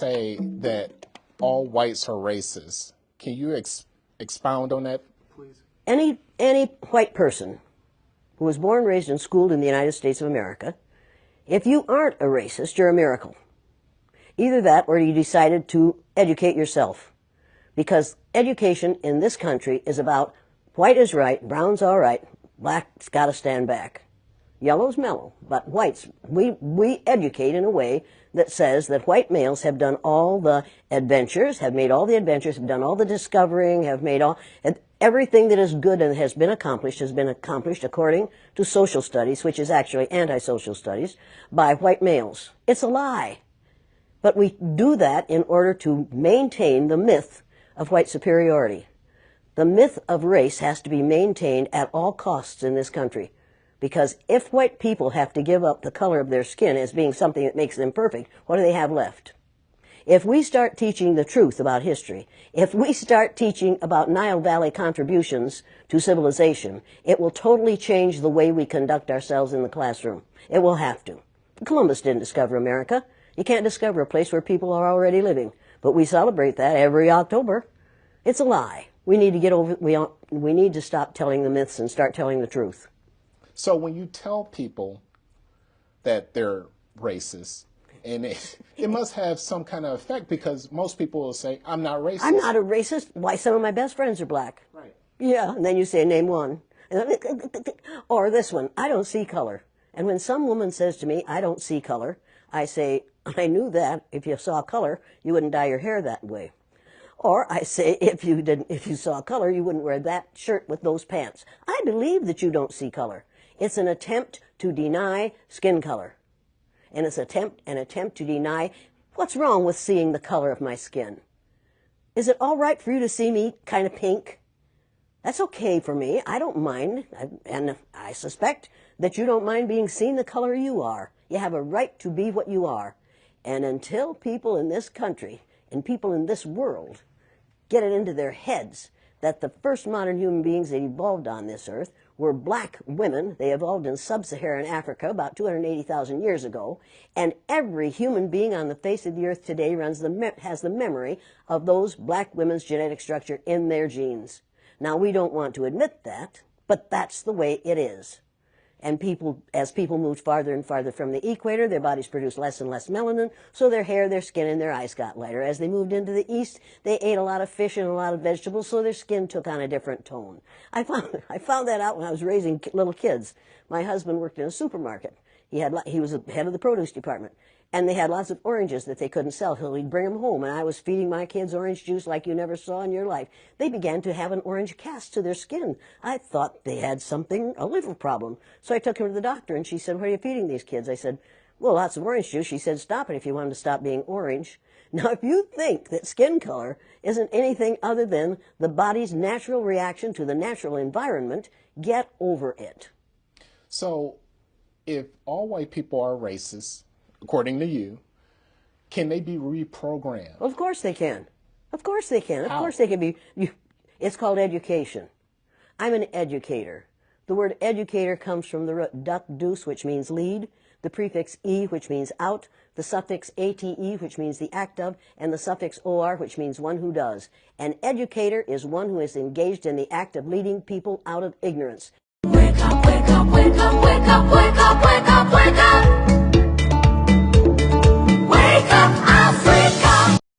say that all whites are racist. Can you expound on that, please? Any white person who was born, raised, and schooled in the United States of America, if you aren't a racist, you're a miracle. Either that or you decided to educate yourself. Because education in this country is about white is right, brown's all right, black's got to stand back. Yellow's mellow, but whites, we educate in a way that says that white males have done all the adventures, have made all the adventures, have done all the discovering, have made all, everything that is good and has been accomplished according to social studies, which is actually anti-social studies, by white males. It's a lie. But we do that in order to maintain the myth of white superiority. The myth of race has to be maintained at all costs in this country. Because if white people have to give up the color of their skin as being something that makes them perfect, what do they have left? If we start teaching the truth about history, if we start teaching about Nile Valley contributions to civilization, it will totally change the way we conduct ourselves in the classroom. It will have to. Columbus didn't discover America. You can't discover a place where people are already living. But we celebrate that every October. It's a lie. We need to get over, we need to stop telling the myths and start telling the truth. So when you tell people that they're racist, and it must have some kind of effect, because most people will say, I'm not racist. I'm not a racist. Why, some of my best friends are black. Right. Yeah, and then you say, name one. Or this one, I don't see color. And when some woman says to me, I don't see color, I say, I knew that. If you saw color, you wouldn't dye your hair that way. Or I say, if you saw color, you wouldn't wear that shirt with those pants. I believe that you don't see color. It's an attempt to deny skin color. And it's an attempt to deny what's wrong with seeing the color of my skin. Is it all right for you to see me kind of pink? That's okay for me. I don't mind. And I suspect that you don't mind being seen the color you are. You have a right to be what you are. And until people in this country and people in this world get it into their heads that the first modern human beings that evolved on this earth were black women. They evolved in sub-Saharan Africa about 280,000 years ago, and every human being on the face of the earth today has the memory of those black women's genetic structure in their genes. Now, we don't want to admit that, but that's the way it is. And as people moved farther and farther from the equator, their bodies produced less and less melanin, so their hair, their skin, and their eyes got lighter. As they moved into the east, they ate a lot of fish and a lot of vegetables, so their skin took on a different tone. I found that out when I was raising little kids. My husband worked in a supermarket. He was the head of the produce department. And they had lots of oranges that they couldn't sell, so he'd bring them home. And I was feeding my kids orange juice like you never saw in your life. They began to have an orange cast to their skin. I thought they had a liver problem. So I took him to the doctor, and she said, what are you feeding these kids? I said, well, lots of orange juice. She said, stop it if you want them to stop being orange. Now, if you think that skin color isn't anything other than the body's natural reaction to the natural environment, get over it. So if all white people are racist, according to you, can they be reprogrammed? Of course they can. Of course they can. How? Of course they can be. It's called education. I'm an educator. The word educator comes from the root duc dus, which means lead, the prefix e, which means out, the suffix ate, which means the act of, and the suffix or, which means one who does. An educator is one who is engaged in the act of leading people out of ignorance. Wake up, wake up, wake up, wake up, wake up.